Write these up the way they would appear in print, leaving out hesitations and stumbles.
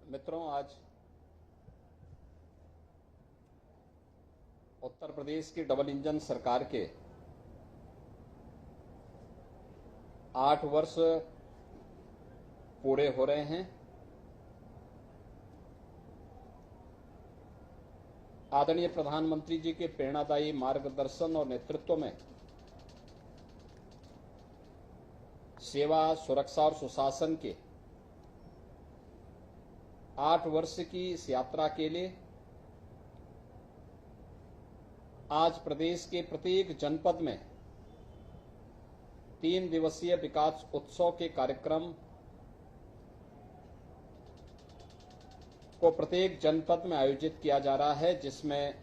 मित्रों, आज उत्तर प्रदेश की डबल इंजन सरकार के 8 वर्ष पूरे हो रहे हैं। आदरणीय प्रधानमंत्री जी के प्रेरणादायी मार्गदर्शन और नेतृत्व में सेवा, सुरक्षा और सुशासन के 8 वर्ष की इस यात्रा के लिए आज प्रदेश के प्रत्येक जनपद में 3 दिवसीय विकास उत्सव के कार्यक्रम को प्रत्येक जनपद में आयोजित किया जा रहा है, जिसमें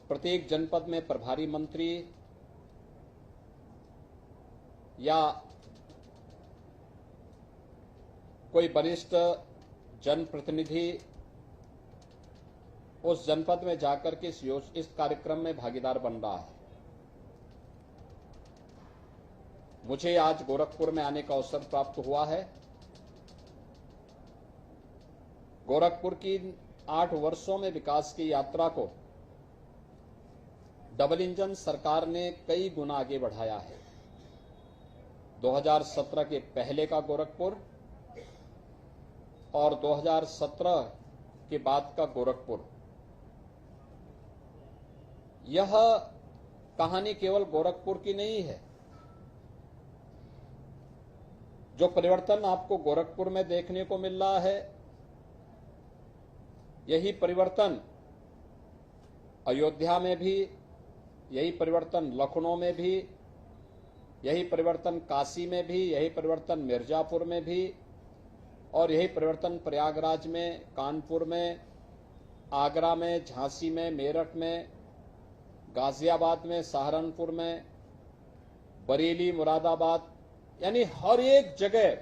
प्रत्येक जनपद में प्रभारी मंत्री या कोई वरिष्ठ जनप्रतिनिधि उस जनपद में जाकर के इस कार्यक्रम में भागीदार बन रहा है। मुझे आज गोरखपुर में आने का अवसर प्राप्त हुआ है। गोरखपुर की 8 वर्षों में विकास की यात्रा को डबल इंजन सरकार ने कई गुना आगे बढ़ाया है। 2017 के पहले का गोरखपुर और 2017 के बाद का गोरखपुर, यह कहानी केवल गोरखपुर की नहीं है। जो परिवर्तन आपको गोरखपुर में देखने को मिल रहा है, यही परिवर्तन अयोध्या में भी, यही परिवर्तन लखनऊ में भी, यही परिवर्तन काशी में भी, यही परिवर्तन मिर्जापुर में भी, और यही परिवर्तन प्रयागराज में, कानपुर में, आगरा में, झांसी में, मेरठ में, गाजियाबाद में, सहारनपुर में, बरेली, मुरादाबाद, यानी हर एक जगह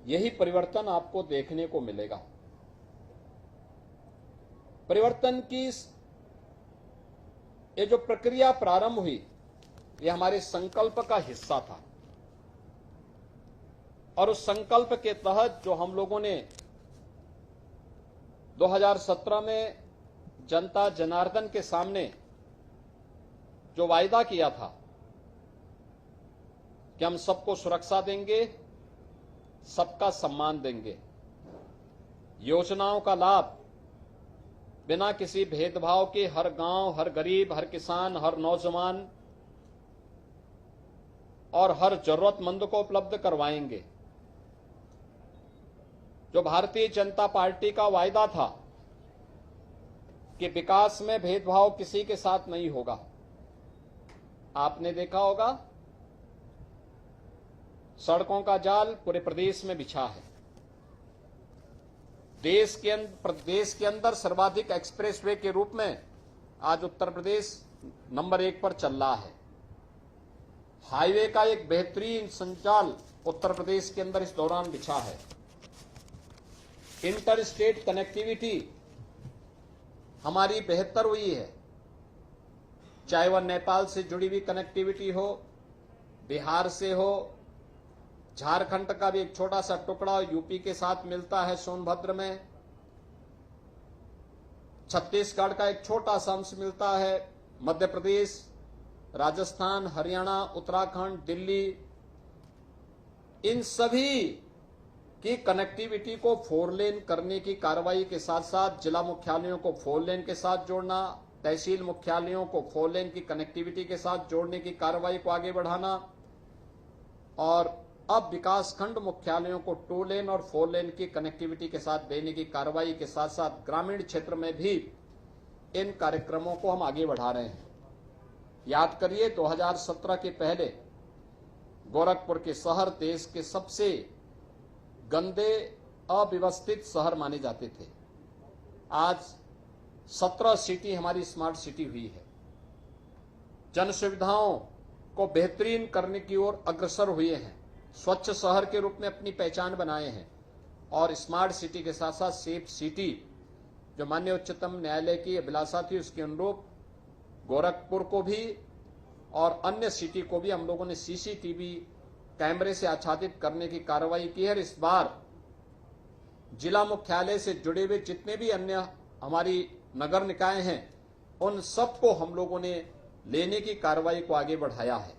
यही परिवर्तन आपको देखने को मिलेगा। परिवर्तन की ये जो प्रक्रिया प्रारंभ हुई, ये हमारे संकल्प का हिस्सा था, और उस संकल्प के तहत जो हम लोगों ने 2017 में जनता जनार्दन के सामने जो वायदा किया था कि हम सबको सुरक्षा देंगे, सबका सम्मान देंगे, योजनाओं का लाभ बिना किसी भेदभाव के हर गांव, हर गरीब, हर किसान, हर नौजवान और हर जरूरतमंद को उपलब्ध करवाएंगे। जो भारतीय जनता पार्टी का वायदा था कि विकास में भेदभाव किसी के साथ नहीं होगा, आपने देखा होगा सड़कों का जाल पूरे प्रदेश में बिछा है। देश के अंदर सर्वाधिक एक्सप्रेसवे के रूप में आज उत्तर प्रदेश नंबर 1 पर चल रहा है। हाईवे का एक बेहतरीन संचाल उत्तर प्रदेश के अंदर इस दौरान बिछा है। इंटर स्टेट कनेक्टिविटी हमारी बेहतर हुई है, चाहे वह नेपाल से जुड़ी हुई कनेक्टिविटी हो, बिहार से हो, झारखंड का भी एक छोटा सा टुकड़ा यूपी के साथ मिलता है सोनभद्र में, छत्तीसगढ़ का एक छोटा सा अंश मिलता है, मध्य प्रदेश, राजस्थान, हरियाणा, उत्तराखंड, दिल्ली, इन सभी की कनेक्टिविटी को 4 लेन करने की कार्रवाई के साथ साथ जिला मुख्यालयों को 4 लेन के साथ जोड़ना, तहसील मुख्यालयों को 4 लेन की कनेक्टिविटी के साथ जोड़ने की कार्रवाई को आगे बढ़ाना, और अब विकासखंड मुख्यालयों को 2 लेन और 4 लेन की कनेक्टिविटी के साथ देने की कार्रवाई के साथ साथ ग्रामीण क्षेत्र में भी इन कार्यक्रमों को हम आगे बढ़ा रहे हैं। याद करिए, 2017 के पहले गोरखपुर के शहर देश के सबसे गंदे, अव्यवस्थित शहर माने जाते थे। आज 17 सिटी हमारी स्मार्ट सिटी हुई है। जन सुविधाओं को बेहतरीन करने की ओर अग्रसर हुए हैं, स्वच्छ शहर के रूप में अपनी पहचान बनाए हैं, और स्मार्ट सिटी के साथ साथ सेफ सिटी, जो माननीय उच्चतम न्यायालय की अभिलाषा थी, उसके अनुरूप गोरखपुर को भी और अन्य सिटी को भी हम लोगों ने सीसीटीवी कैमरे से आच्छादित करने की कार्रवाई की है। और इस बार जिला मुख्यालय से जुड़े हुए जितने भी अन्य हमारी नगर निकाय हैं, उन सबको हम लोगों ने लेने की कार्रवाई को आगे बढ़ाया है।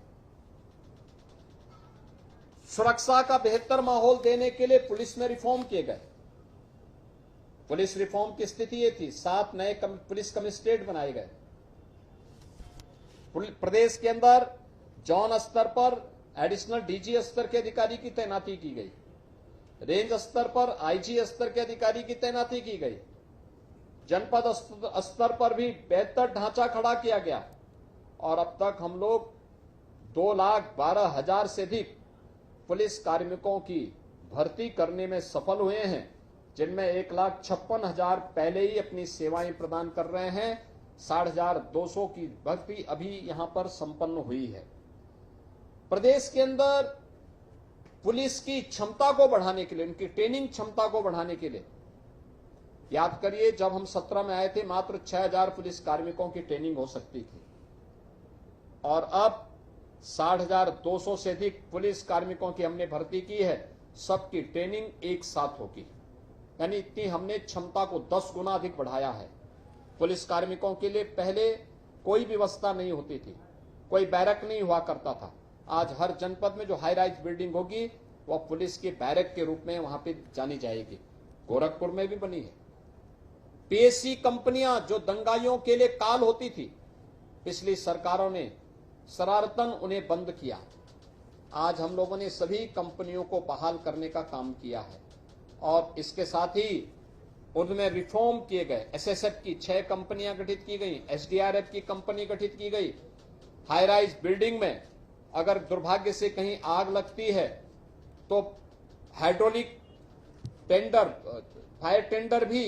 सुरक्षा का बेहतर माहौल देने के लिए पुलिस में रिफॉर्म किए गए। पुलिस रिफॉर्म की स्थिति ये थी, 7 नए पुलिस कमिश्नरेट बनाए गए। प्रदेश के अंदर जोन स्तर पर एडिशनल डीजी स्तर के अधिकारी की तैनाती की गई। रेंज स्तर पर आईजी स्तर के अधिकारी की तैनाती की गई। जनपद स्तर पर भी बेहतर ढांचा खड़ा किया गया। और अब तक हम लोग 2,12,000 से अधिक पुलिस कार्मिकों की भर्ती करने में सफल हुए हैं, जिनमें 1,56,000 पहले ही अपनी सेवाएं प्रदान कर रहे हैं। 60,200 की भर्ती अभी यहां पर संपन्न हुई है। प्रदेश के अंदर पुलिस की क्षमता को बढ़ाने के लिए, उनकी ट्रेनिंग क्षमता को बढ़ाने के लिए, याद करिए जब हम 17 में आए थे मात्र 6,000 पुलिस कार्मिकों की ट्रेनिंग हो सकती थी, और अब 60,200 से अधिक पुलिस कार्मिकों की हमने भर्ती की है। सबकी ट्रेनिंग एक साथ होगी, यानी इतनी हमने क्षमता को 10 गुना अधिक बढ़ाया है। पुलिस कार्मिकों के लिए पहले कोई व्यवस्था नहीं होती थी, कोई बैरक नहीं हुआ करता था। आज हर जनपद में जो हाई राइज बिल्डिंग होगी वह पुलिस के बैरक के रूप में वहां पे जानी जाएगी। गोरखपुर में भी बनी है। पीएससी कंपनियां जो दंगाइयों के लिए काल होती थी, पिछली सरकारों ने शरारतन उन्हें बंद किया। आज हम लोगों ने सभी कंपनियों को बहाल करने का काम किया है, और इसके साथ ही उनमें रिफॉर्म किए गए। एसएसएफ की 6 कंपनियां गठित की गई, एसडीआरएफ की कंपनी गठित की गई। हाई राइज बिल्डिंग में अगर दुर्भाग्य से कहीं आग लगती है तो हाइड्रोलिक टेंडर, फायर टेंडर भी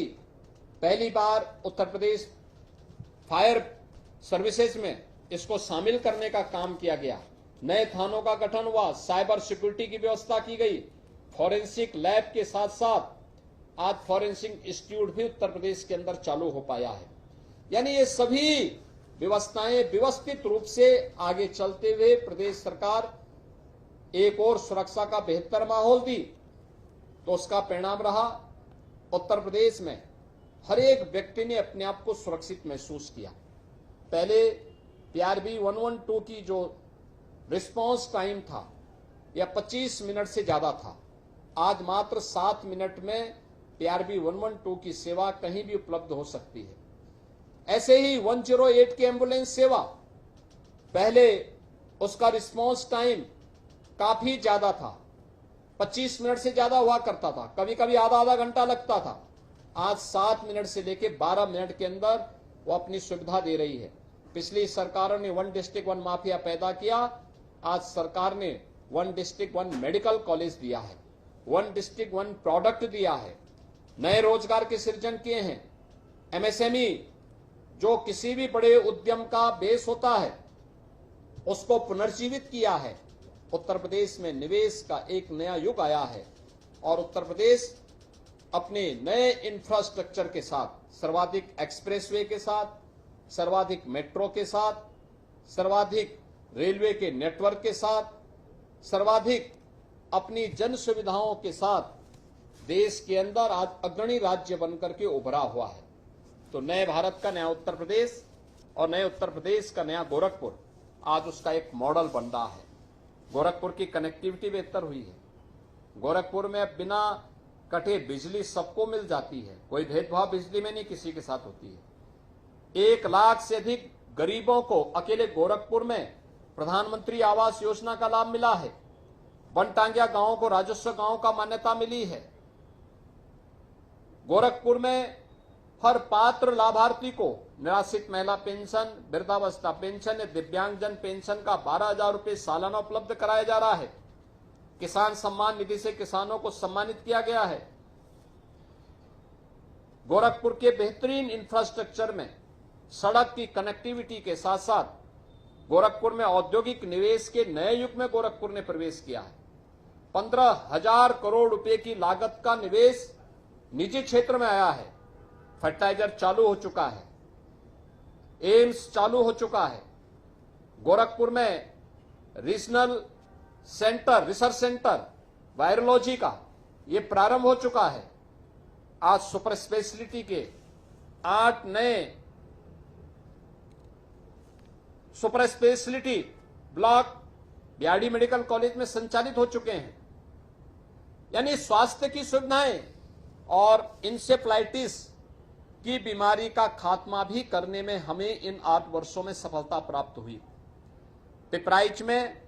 पहली बार उत्तर प्रदेश फायर सर्विसेज में इसको शामिल करने का काम किया गया। नए थानों का गठन हुआ, साइबर सिक्योरिटी की व्यवस्था की गई। फॉरेंसिक लैब के साथ साथ आज फॉरेंसिक इंस्टीट्यूट भी उत्तर प्रदेश के अंदर चालू हो पाया है। यानी ये सभी व्यवस्थाएं व्यवस्थित रूप से आगे चलते हुए प्रदेश सरकार एक और सुरक्षा का बेहतर माहौल दी, तो उसका परिणाम रहा उत्तर प्रदेश में हर एक व्यक्ति ने अपने आप को सुरक्षित महसूस किया। पहले PRB 112 की जो रिस्पांस टाइम था यह 25 मिनट से ज्यादा था। आज मात्र 7 मिनट में PRB 112 की सेवा कहीं भी उपलब्ध हो सकती है। ऐसे ही 108 की एम्बुलेंस सेवा, पहले उसका रिस्पांस टाइम काफी ज्यादा था, 25 मिनट से ज्यादा हुआ करता था, कभी कभी आधा घंटा लगता था। आज 7 मिनट से लेकर 12 मिनट के अंदर वो अपनी सुविधा दे रही है। पिछली सरकारों ने 1 डिस्ट्रिक्ट 1 माफिया पैदा किया, आज सरकार ने 1 डिस्ट्रिक्ट 1 मेडिकल कॉलेज दिया है, 1 डिस्ट्रिक्ट 1 प्रोडक्ट दिया है, नए रोजगार के सृजन किए हैं। MSME जो किसी भी बड़े उद्यम का बेस होता है उसको पुनर्जीवित किया है। उत्तर प्रदेश में निवेश का एक नया युग आया है, और उत्तर प्रदेश अपने नए इंफ्रास्ट्रक्चर के साथ, सर्वाधिक एक्सप्रेसवे के साथ, सर्वाधिक मेट्रो के साथ, सर्वाधिक रेलवे के नेटवर्क के साथ, सर्वाधिक अपनी जन सुविधाओं के साथ देश के अंदर आज अग्रणी राज्य बनकर के उभरा हुआ है। तो नए भारत का नया उत्तर प्रदेश और नए उत्तर प्रदेश का नया गोरखपुर आज उसका एक मॉडल बन रहा है। गोरखपुर की कनेक्टिविटी बेहतर हुई है। गोरखपुर में बिना कटे बिजली सबको मिल जाती है, कोई भेदभाव बिजली में नहीं किसी के साथ होती है। 1 लाख से अधिक गरीबों को अकेले गोरखपुर में प्रधानमंत्री आवास योजना का लाभ मिला है। बनटांगिया गांवों को राजस्व गांव का मान्यता मिली है। गोरखपुर में हर पात्र लाभार्थी को निराश्रित महिला पेंशन, वृद्धावस्था पेंशन, दिव्यांगजन पेंशन का 12,000 रुपए सालाना उपलब्ध कराया जा रहा है। किसान सम्मान निधि से किसानों को सम्मानित किया गया है। गोरखपुर के बेहतरीन इंफ्रास्ट्रक्चर में सड़क की कनेक्टिविटी के साथ साथ गोरखपुर में औद्योगिक निवेश के नए युग में गोरखपुर ने प्रवेश किया है। 15,000 करोड़ रुपए की लागत का निवेश निजी क्षेत्र में आया है। फर्टिलाइजर चालू हो चुका है, एम्स चालू हो चुका है। गोरखपुर में regional centre, research centre virology का ये प्रारंभ हो चुका है। आज सुपर स्पेशलिटी के 8 नए super speciality block BRD medical college में संचालित हो चुके हैं। यानी स्वास्थ्य की सुविधाएं और इंसेफ्लाइटिस की बीमारी का खात्मा भी करने में हमें इन 8 वर्षों में सफलता प्राप्त हुई। पिपराइच में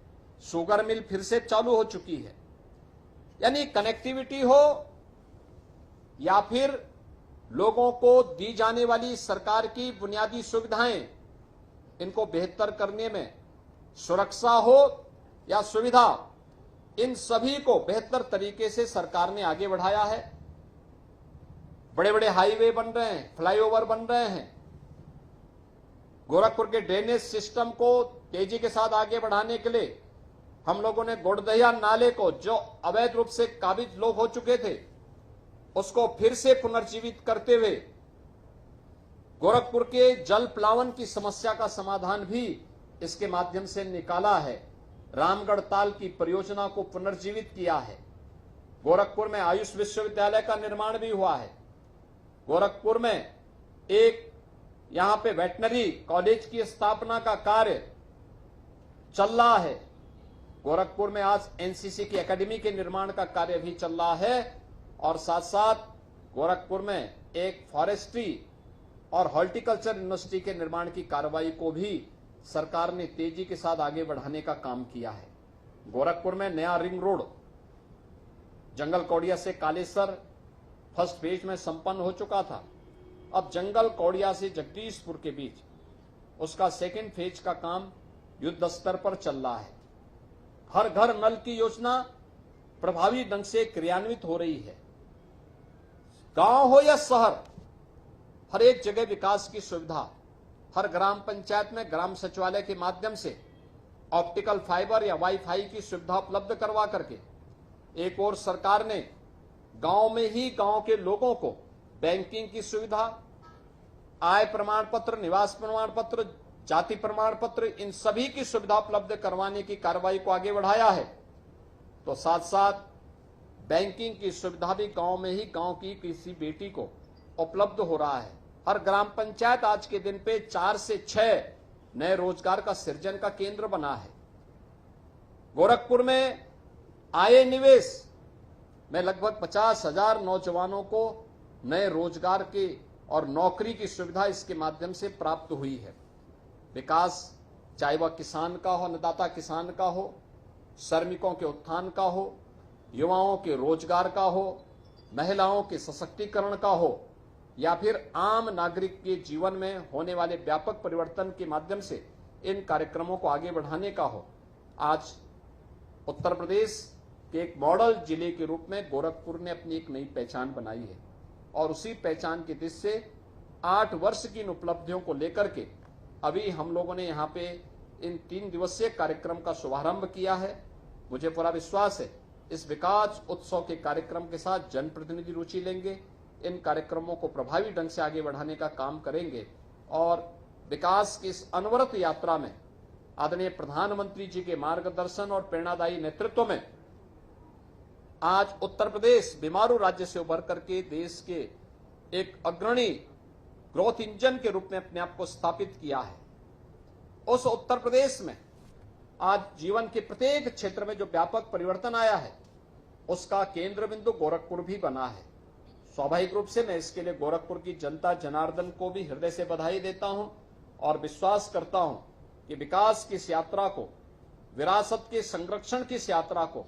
शुगर मिल फिर से चालू हो चुकी है। यानी कनेक्टिविटी हो या फिर लोगों को दी जाने वाली सरकार की बुनियादी सुविधाएं, इनको बेहतर करने में सुरक्षा हो या सुविधा, इन सभी को बेहतर तरीके से सरकार ने आगे बढ़ाया है। बड़े बड़े हाईवे बन रहे हैं, फ्लाईओवर बन रहे हैं। गोरखपुर के ड्रेनेज सिस्टम को तेजी के साथ आगे बढ़ाने के लिए हम लोगों ने गोड़दहिया नाले को, जो अवैध रूप से काबिज लोग हो चुके थे, उसको फिर से पुनर्जीवित करते हुए गोरखपुर के जल प्लावन की समस्या का समाधान भी इसके माध्यम से निकाला है। रामगढ़ ताल की परियोजना को पुनर्जीवित किया है। गोरखपुर में आयुष विश्वविद्यालय का निर्माण भी हुआ है। गोरखपुर में एक यहां पे वेटनरी कॉलेज की स्थापना का कार्य चल रहा है। गोरखपुर में आज एनसीसी की एकेडमी के निर्माण का कार्य भी चल रहा है। और साथ साथ गोरखपुर में एक फॉरेस्ट्री और हॉर्टिकल्चर यूनिवर्सिटी के निर्माण की कार्रवाई को भी सरकार ने तेजी के साथ आगे बढ़ाने का काम किया है। गोरखपुर में नया रिंग रोड जंगल कौड़िया से कालेसर फर्स्ट फेज में संपन्न हो चुका था। अब जंगल कौड़िया से जगदीशपुर के बीच उसका सेकेंड फेज का काम युद्ध स्तर पर चल रहा है। हर घर नल की योजना प्रभावी ढंग से क्रियान्वित हो रही है। गांव हो या शहर, हर एक जगह विकास की सुविधा, हर ग्राम पंचायत में ग्राम सचिवालय के माध्यम से ऑप्टिकल फाइबर या वाईफाई की सुविधा उपलब्ध करवा करके एक और सरकार ने गांव में ही गांव के लोगों को बैंकिंग की सुविधा, आय प्रमाण पत्र, निवास प्रमाण पत्र, जाति प्रमाण पत्र, इन सभी की सुविधा उपलब्ध करवाने की कार्रवाई को आगे बढ़ाया है। तो साथ साथ बैंकिंग की सुविधा भी गांव में ही गांव की किसी बेटी को उपलब्ध हो रहा है। हर ग्राम पंचायत आज के दिन पे 4 से 6 नए रोजगार का सृजन का केंद्र बना है। गोरखपुर में आय निवेश में लगभग 50,000 नौजवानों को नए रोजगार की और नौकरी की सुविधा इसके माध्यम से प्राप्त हुई है। विकास चाहे वह किसान का हो, अन्नदाता किसान का हो, श्रमिकों के उत्थान का हो, युवाओं के रोजगार का हो, महिलाओं के सशक्तिकरण का हो, या फिर आम नागरिक के जीवन में होने वाले व्यापक परिवर्तन के माध्यम से इन कार्यक्रमों को आगे बढ़ाने का हो। आज उत्तर प्रदेश के एक मॉडल जिले के रूप में गोरखपुर ने अपनी एक नई पहचान बनाई है और उसी पहचान की दृष्टि से 8 वर्ष की इन उपलब्धियों को लेकर के अभी हम लोगों ने यहाँ पे इन 3 दिवसीय कार्यक्रम का शुभारंभ किया है। मुझे पूरा विश्वास है इस विकास उत्सव के कार्यक्रम के साथ जनप्रतिनिधि रुचि लेंगे, इन कार्यक्रमों को प्रभावी ढंग से आगे बढ़ाने का काम करेंगे और विकास की इस अनवरत यात्रा में आदरणीय प्रधानमंत्री जी के मार्गदर्शन और प्रेरणादायी नेतृत्व में आज उत्तर प्रदेश बीमारू राज्य से उभर करके देश के एक अग्रणी ग्रोथ इंजन के रूप में अपने आप को स्थापित किया है। उस उत्तर प्रदेश में आज जीवन के प्रत्येक क्षेत्र में जो व्यापक परिवर्तन आया है उसका केंद्र बिंदु गोरखपुर भी बना है। स्वाभाविक रूप से मैं इसके लिए गोरखपुर की जनता जनार्दन को भी हृदय से बधाई देता हूं और विश्वास करता हूं कि विकास की इस यात्रा को, विरासत के संरक्षण की इस यात्रा को,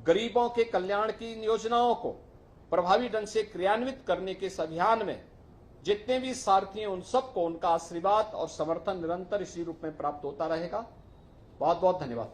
गरीबों के कल्याण की इन योजनाओं को प्रभावी ढंग से क्रियान्वित करने के इस अभियान में जितने भी सारथी हैं उन सबको उनका आशीर्वाद और समर्थन निरंतर इसी रूप में प्राप्त होता रहेगा। बहुत बहुत धन्यवाद।